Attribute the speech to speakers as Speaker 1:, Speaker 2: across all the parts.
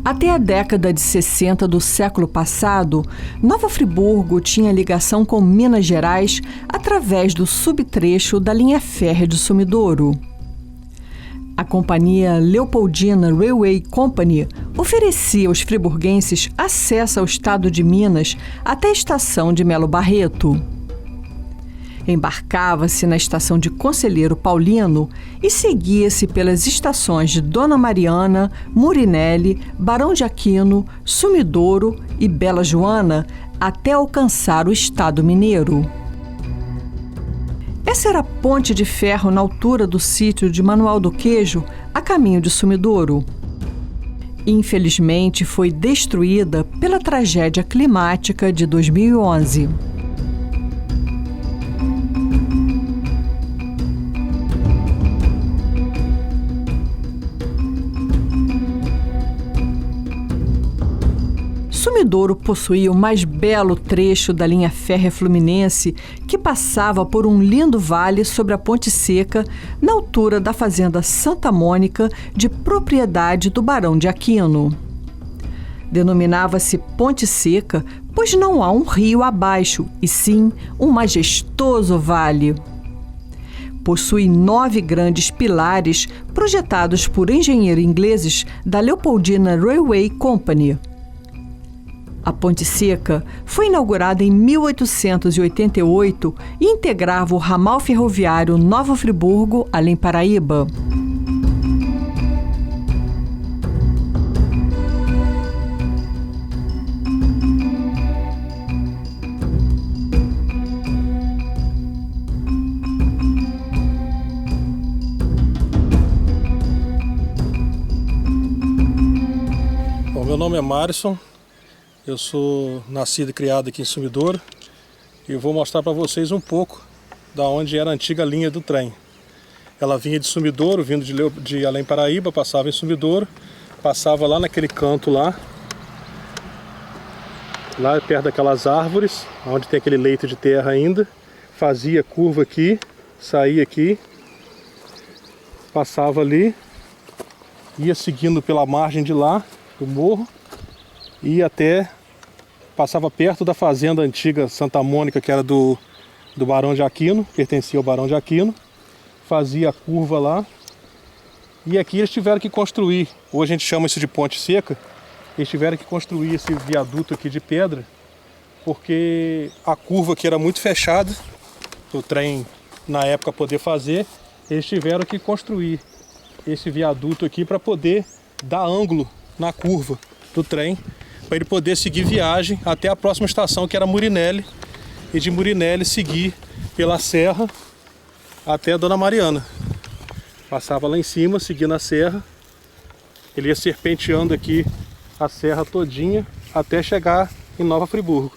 Speaker 1: Até a década de 60 do século passado, Nova Friburgo tinha ligação com Minas Gerais através do subtrecho da linha férrea de Sumidouro. A companhia Leopoldina Railway Company oferecia aos friburguenses acesso ao estado de Minas até a estação de Melo Barreto. Embarcava-se na estação de Conselheiro Paulino e seguia-se pelas estações de Dona Mariana, Murinelli, Barão de Aquino, Sumidouro e Bela Joana até alcançar o estado mineiro. Essa era a ponte de ferro na altura do sítio de Manuel do Queijo, a caminho de Sumidouro. Infelizmente, foi destruída pela tragédia climática de 2011. Sumidouro possuía o mais belo trecho da linha férrea fluminense, que passava por um lindo vale sobre a Ponte Seca, na altura da fazenda Santa Mônica, de propriedade do Barão de Aquino. Denominava-se Ponte Seca, pois não há um rio abaixo, e sim um majestoso vale. Possui 9 grandes pilares projetados por engenheiros ingleses da Leopoldina Railway Company. A Ponte Seca foi inaugurada em 1888 e integrava o ramal ferroviário Nova Friburgo, Além Paraíba.
Speaker 2: Bom, meu nome é Márcio. Eu sou nascido e criado aqui em Sumidouro e vou mostrar para vocês um pouco da onde era a antiga linha do trem. Ela vinha de Sumidouro, vindo de Além Paraíba, passava em Sumidouro, passava lá naquele canto lá perto daquelas árvores, onde tem aquele leito de terra ainda, fazia curva aqui, saía aqui, passava ali, ia seguindo pela margem de lá, do morro, e até passava perto da fazenda antiga Santa Mônica, que era do Barão de Aquino, pertencia ao Barão de Aquino, fazia a curva lá, e aqui eles tiveram que construir, hoje a gente chama isso de Ponte Seca, eles tiveram que construir esse viaduto aqui de pedra, porque a curva aqui era muito fechada, o trem na época poder fazer, eles tiveram que construir esse viaduto aqui para poder dar ângulo na curva do trem, para ele poder seguir viagem até a próxima estação, que era Murinelli, e de Murinelli seguir pela serra até a Dona Mariana. Passava lá em cima, seguindo a serra, ele ia serpenteando aqui a serra todinha até chegar em Nova Friburgo.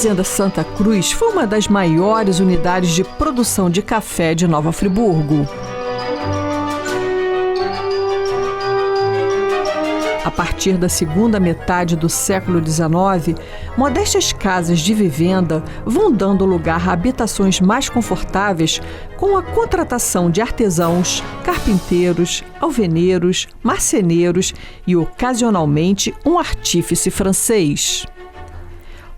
Speaker 1: Fazenda Santa Cruz foi uma das maiores unidades de produção de café de Nova Friburgo. A partir da segunda metade do século XIX, modestas casas de vivenda vão dando lugar a habitações mais confortáveis com a contratação de artesãos, carpinteiros, alveneiros, marceneiros e, ocasionalmente, um artífice francês.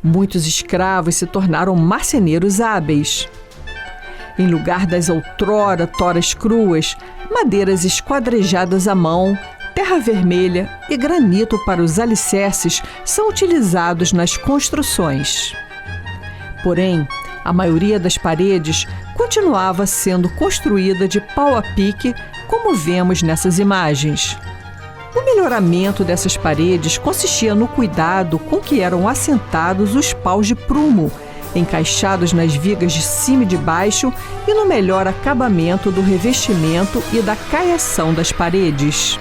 Speaker 1: Muitos escravos se tornaram marceneiros hábeis. Em lugar das outrora toras cruas, madeiras esquadrejadas à mão, terra vermelha e granito para os alicerces são utilizados nas construções. Porém, a maioria das paredes continuava sendo construída de pau a pique, como vemos nessas imagens. O melhoramento dessas paredes consistia no cuidado com que eram assentados os paus de prumo, encaixados nas vigas de cima e de baixo, e no melhor acabamento do revestimento e da caiação das paredes.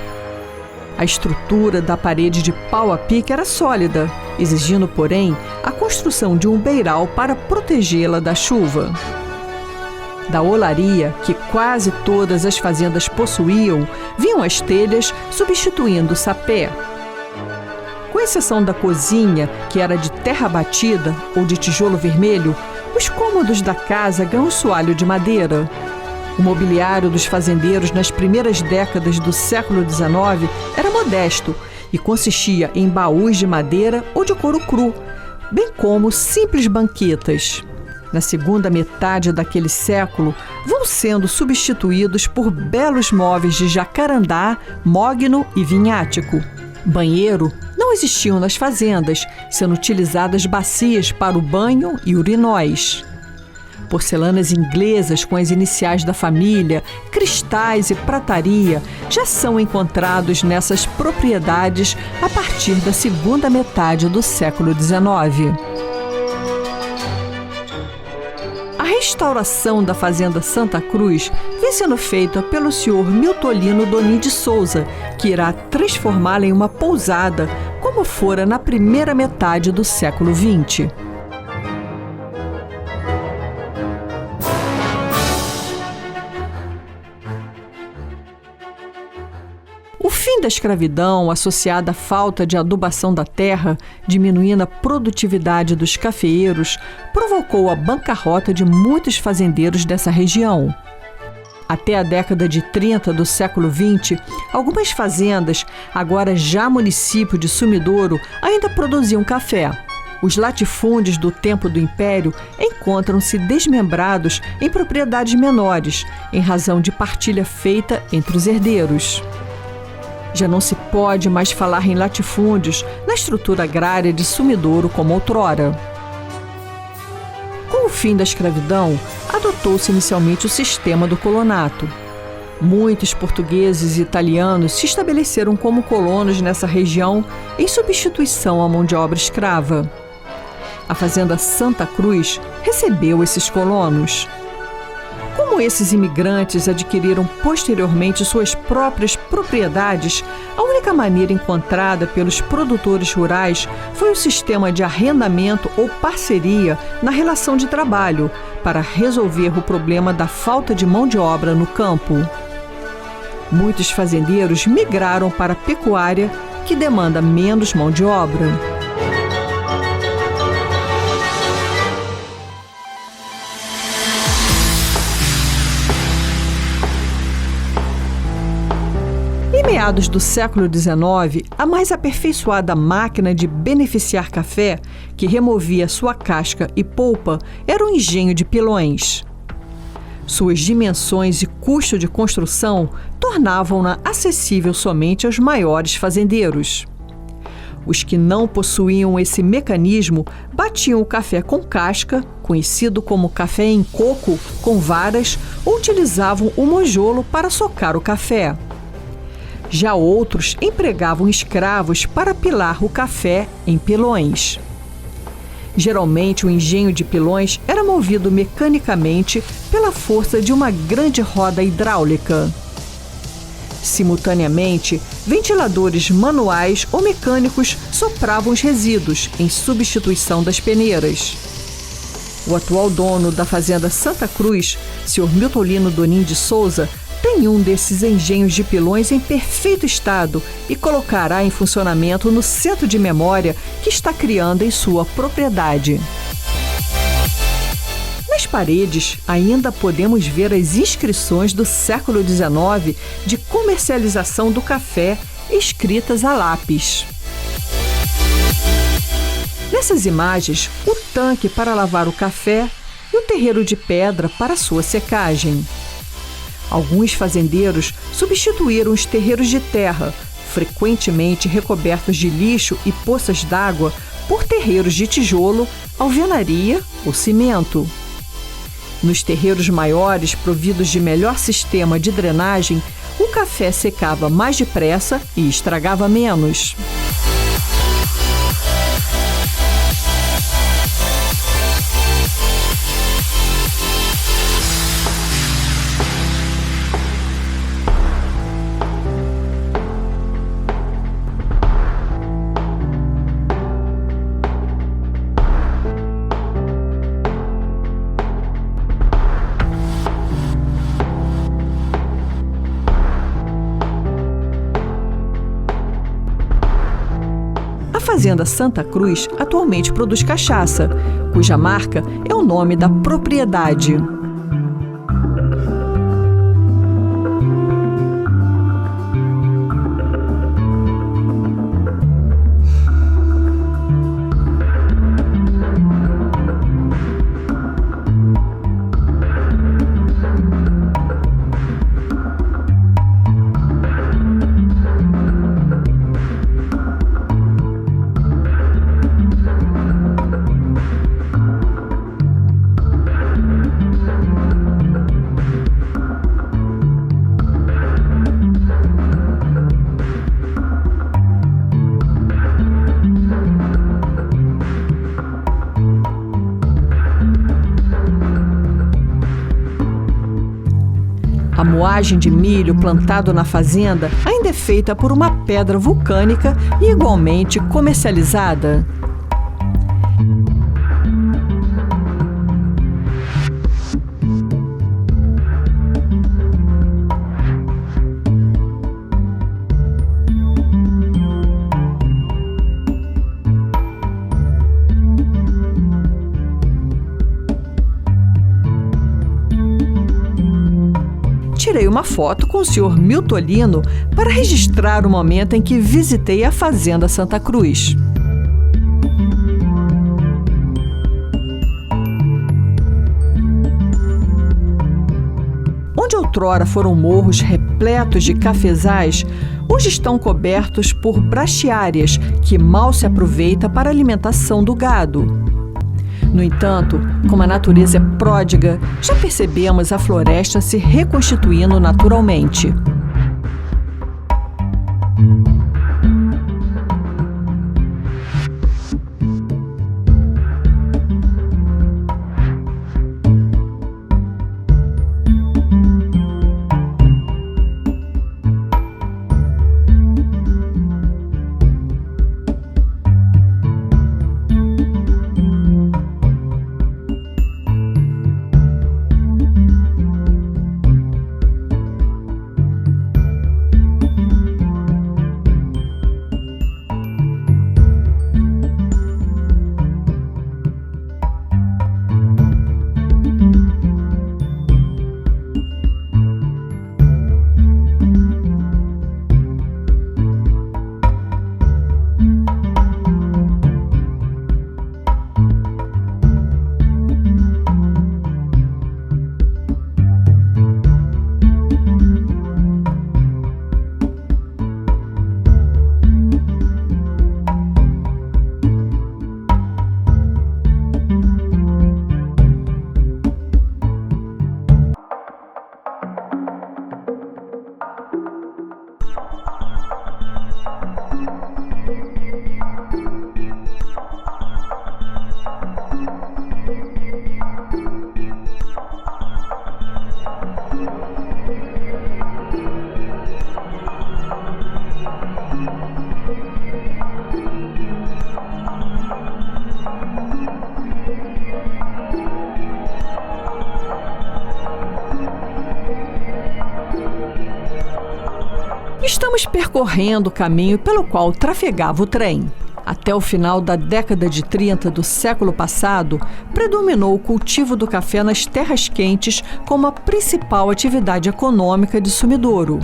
Speaker 1: A estrutura da parede de pau a pique era sólida, exigindo, porém, a construção de um beiral para protegê-la da chuva. Da olaria, que quase todas as fazendas possuíam, vinham as telhas, substituindo o sapé. Com exceção da cozinha, que era de terra batida ou de tijolo vermelho, os cômodos da casa ganham soalho de madeira. O mobiliário dos fazendeiros nas primeiras décadas do século XIX era modesto e consistia em baús de madeira ou de couro cru, bem como simples banquetas. Na segunda metade daquele século, vão sendo substituídos por belos móveis de jacarandá, mogno e vinhático. Banheiro não existiam nas fazendas, sendo utilizadas bacias para o banho e urinóis. Porcelanas inglesas com as iniciais da família, cristais e prataria já são encontrados nessas propriedades a partir da segunda metade do século XIX. A restauração da Fazenda Santa Cruz vem sendo feita pelo senhor Miltolino Donin de Souza, que irá transformá-la em uma pousada, como fora na primeira metade do século XX. O fim da escravidão, associada à falta de adubação da terra, diminuindo a produtividade dos cafeeiros, provocou a bancarrota de muitos fazendeiros dessa região. Até a década de 30 do século XX, algumas fazendas, agora já município de Sumidouro, ainda produziam café. Os latifúndios do tempo do Império encontram-se desmembrados em propriedades menores, em razão de partilha feita entre os herdeiros. Já não se pode mais falar em latifúndios na estrutura agrária de Sumidouro como outrora. Com o fim da escravidão, adotou-se inicialmente o sistema do colonato. Muitos portugueses e italianos se estabeleceram como colonos nessa região em substituição à mão de obra escrava. A Fazenda Santa Cruz recebeu esses colonos. Como esses imigrantes adquiriram posteriormente suas próprias propriedades, a única maneira encontrada pelos produtores rurais foi o sistema de arrendamento ou parceria na relação de trabalho, para resolver o problema da falta de mão de obra no campo. Muitos fazendeiros migraram para a pecuária, que demanda menos mão de obra. Em meados do século XIX, a mais aperfeiçoada máquina de beneficiar café, que removia sua casca e polpa, era o engenho de Pilões. Suas dimensões e custo de construção tornavam-na acessível somente aos maiores fazendeiros. Os que não possuíam esse mecanismo batiam o café com casca, conhecido como café em coco, com varas, ou utilizavam o monjolo para socar o café. Já outros empregavam escravos para pilar o café em pilões. Geralmente, o engenho de pilões era movido mecanicamente pela força de uma grande roda hidráulica. Simultaneamente, ventiladores manuais ou mecânicos sopravam os resíduos em substituição das peneiras. O atual dono da fazenda Santa Cruz, Sr. Milton Lino Donin de Souza, tem um desses engenhos de pilões em perfeito estado e colocará em funcionamento no centro de memória que está criando em sua propriedade. Nas paredes, ainda podemos ver as inscrições do século XIX de comercialização do café, escritas a lápis. Nessas imagens, o tanque para lavar o café e o terreiro de pedra para sua secagem. Alguns fazendeiros substituíram os terreiros de terra, frequentemente recobertos de lixo e poças d'água, por terreiros de tijolo, alvenaria ou cimento. Nos terreiros maiores, providos de melhor sistema de drenagem, o café secava mais depressa e estragava menos. A Fazenda Santa Cruz atualmente produz cachaça, cuja marca é o nome da propriedade. A moagem de milho plantado na fazenda ainda é feita por uma pedra vulcânica e igualmente comercializada. Tirei uma foto com o Sr. Milton Lino para registrar o momento em que visitei a Fazenda Santa Cruz. Onde outrora foram morros repletos de cafezais, hoje estão cobertos por braquiárias que mal se aproveita para a alimentação do gado. No entanto, como a natureza é pródiga, já percebemos a floresta se reconstituindo naturalmente. Estamos percorrendo o caminho pelo qual trafegava o trem. Até o final da década de 30 do século passado, predominou o cultivo do café nas terras quentes como a principal atividade econômica de Sumidouro.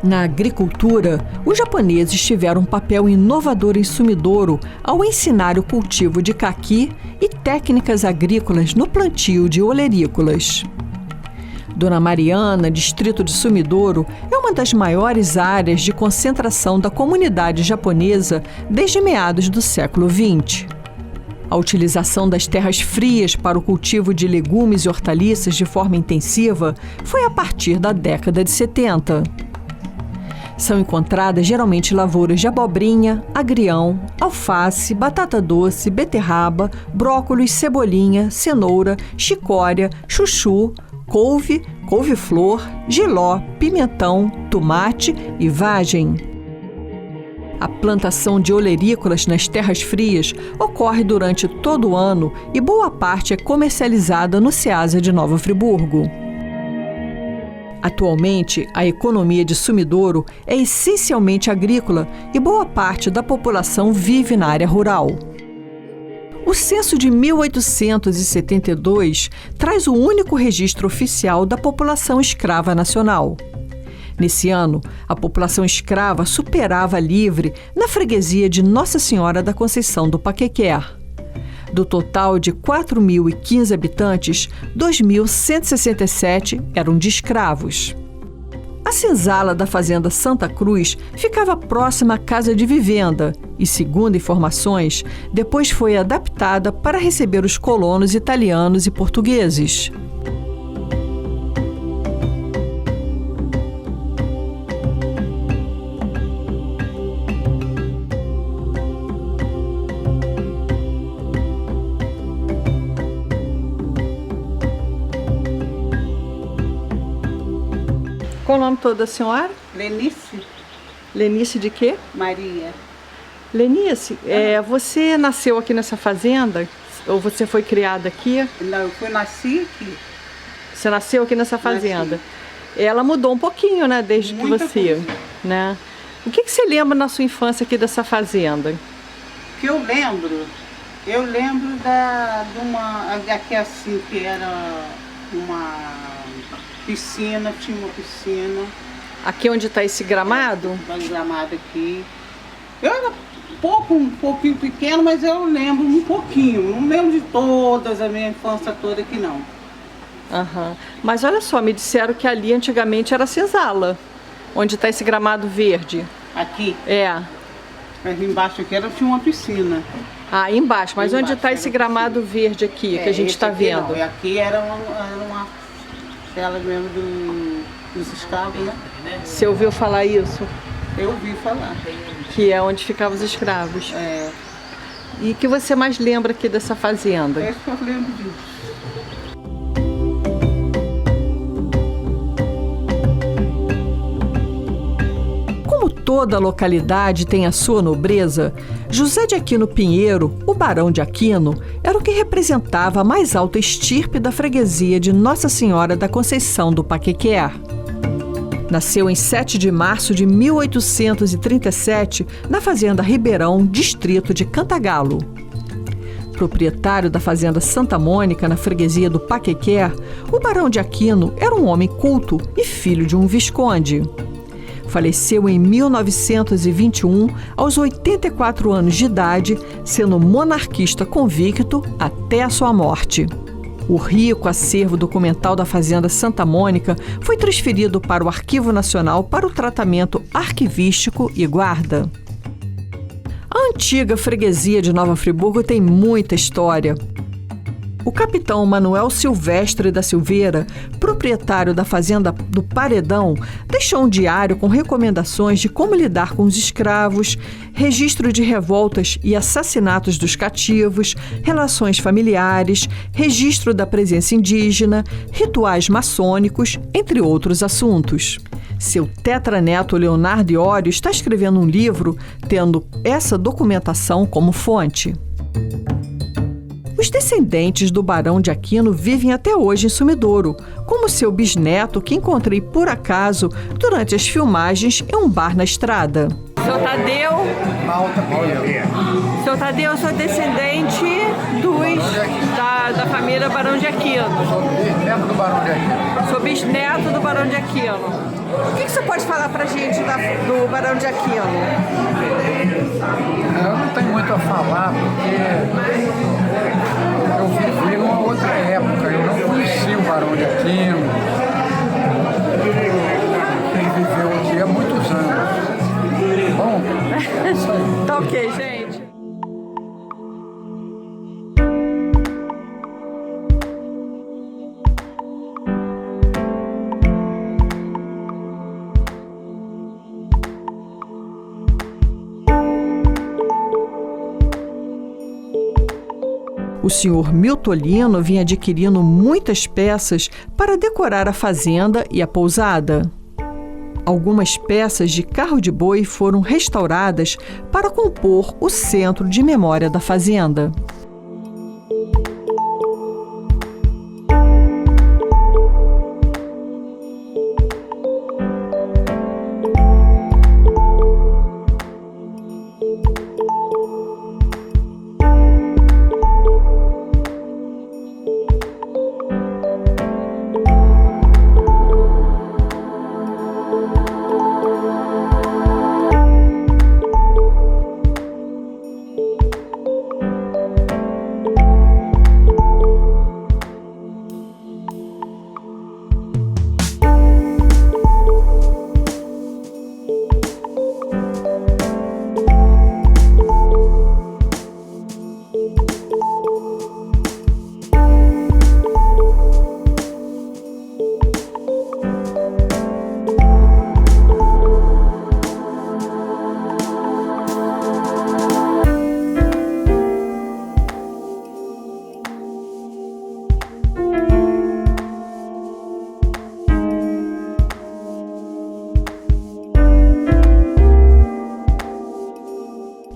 Speaker 1: Na agricultura, os japoneses tiveram um papel inovador em Sumidouro ao ensinar o cultivo de caqui e técnicas agrícolas no plantio de olerícolas. Dona Mariana, distrito de Sumidouro, é uma das maiores áreas de concentração da comunidade japonesa desde meados do século XX. A utilização das terras frias para o cultivo de legumes e hortaliças de forma intensiva foi a partir da década de 70. São encontradas geralmente lavouras de abobrinha, agrião, alface, batata doce, beterraba, brócolis, cebolinha, cenoura, chicória, chuchu, couve, couve-flor, jiló, pimentão, tomate e vagem. A plantação de olerícolas nas terras frias ocorre durante todo o ano e boa parte é comercializada no Ceasa de Nova Friburgo. Atualmente, a economia de Sumidouro é essencialmente agrícola e boa parte da população vive na área rural. O censo de 1872 traz o único registro oficial da população escrava nacional. Nesse ano, a população escrava superava a livre na freguesia de Nossa Senhora da Conceição do Paquequer. Do total de 4.015 habitantes, 2.167 eram de escravos. A senzala da fazenda Santa Cruz ficava próxima à casa de vivenda e, segundo informações, depois foi adaptada para receber os colonos italianos e portugueses. Qual o nome todo da senhora?
Speaker 3: Lenice.
Speaker 1: Lenice de quê?
Speaker 3: Maria.
Speaker 1: Lenice, você nasceu aqui nessa fazenda? Ou você foi criada aqui?
Speaker 3: Não, eu nasci aqui.
Speaker 1: Você nasceu aqui nessa fazenda? Ela mudou um pouquinho, né, desde que você...
Speaker 3: coisa.
Speaker 1: Né? O que você lembra na sua infância aqui dessa fazenda?
Speaker 3: Que eu lembro de uma... Aqui assim, que era uma... piscina, tinha uma piscina.
Speaker 1: Aqui onde está esse gramado?
Speaker 3: Um gramado aqui. Eu era um pouquinho pequeno, mas eu lembro um pouquinho. Não lembro de todas, a minha infância toda aqui não.
Speaker 1: Uhum. Mas olha só, me disseram que ali antigamente era senzala, onde está esse gramado verde.
Speaker 3: Aqui?
Speaker 1: É.
Speaker 3: Mas embaixo aqui tinha uma piscina.
Speaker 1: Ah, embaixo. Mas
Speaker 3: embaixo
Speaker 1: onde está esse gramado verde aqui, que a gente está vendo?
Speaker 3: Não. Aqui era uma cela mesmo dos escravos, né?
Speaker 1: Você ouviu falar isso?
Speaker 3: Eu ouvi falar.
Speaker 1: Que é onde ficavam os escravos.
Speaker 3: É.
Speaker 1: E o que você mais lembra aqui dessa fazenda?
Speaker 3: É isso que eu lembro disso.
Speaker 1: Como toda localidade tem a sua nobreza, José de Aquino Pinheiro, o Barão de Aquino, era o que representava a mais alta estirpe da freguesia de Nossa Senhora da Conceição do Paquequer. Nasceu em 7 de março de 1837, na fazenda Ribeirão, distrito de Cantagalo. Proprietário da fazenda Santa Mônica, na freguesia do Paquequer, o Barão de Aquino era um homem culto e filho de um visconde. Faleceu em 1921, aos 84 anos de idade, sendo monarquista convicto até a sua morte. O rico acervo documental da Fazenda Santa Mônica foi transferido para o Arquivo Nacional para o tratamento arquivístico e guarda. A antiga freguesia de Nova Friburgo tem muita história. O capitão Manuel Silvestre da Silveira, proprietário da fazenda do Paredão, deixou um diário com recomendações de como lidar com os escravos, registro de revoltas e assassinatos dos cativos, relações familiares, registro da presença indígena, rituais maçônicos, entre outros assuntos. Seu tetraneto Leonardo Iório está escrevendo um livro tendo essa documentação como fonte. Os descendentes do Barão de Aquino vivem até hoje em Sumidouro, como seu bisneto, que encontrei por acaso durante as filmagens em um bar na estrada. Seu Tadeu?
Speaker 4: Malta Pinheiro.
Speaker 1: Seu Tadeu, eu sou descendente da família Barão de Aquino.
Speaker 4: Sou bisneto do Barão de Aquino.
Speaker 1: Sou bisneto do Barão de Aquino. O que você pode falar pra gente do Barão de Aquino?
Speaker 4: Eu não tenho muito a falar, porque eu vivi numa outra época. Eu não conheci o Barão de Aquino. Ele viveu aqui há muitos anos. Bom, é isso aí.
Speaker 1: Tá ok, gente. O senhor Miltolino vinha adquirindo muitas peças para decorar a fazenda e a pousada. Algumas peças de carro de boi foram restauradas para compor o centro de memória da fazenda.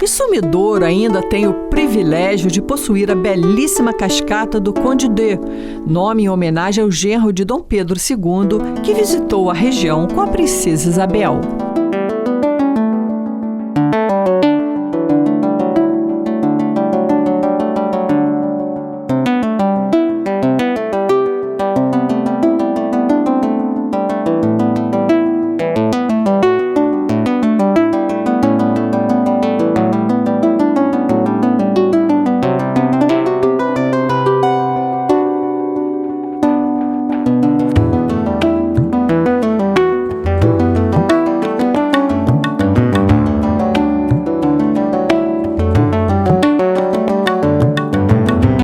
Speaker 1: E Sumidouro ainda tem o privilégio de possuir a belíssima cascata do Conde D, nome em homenagem ao genro de Dom Pedro II, que visitou a região com a princesa Isabel.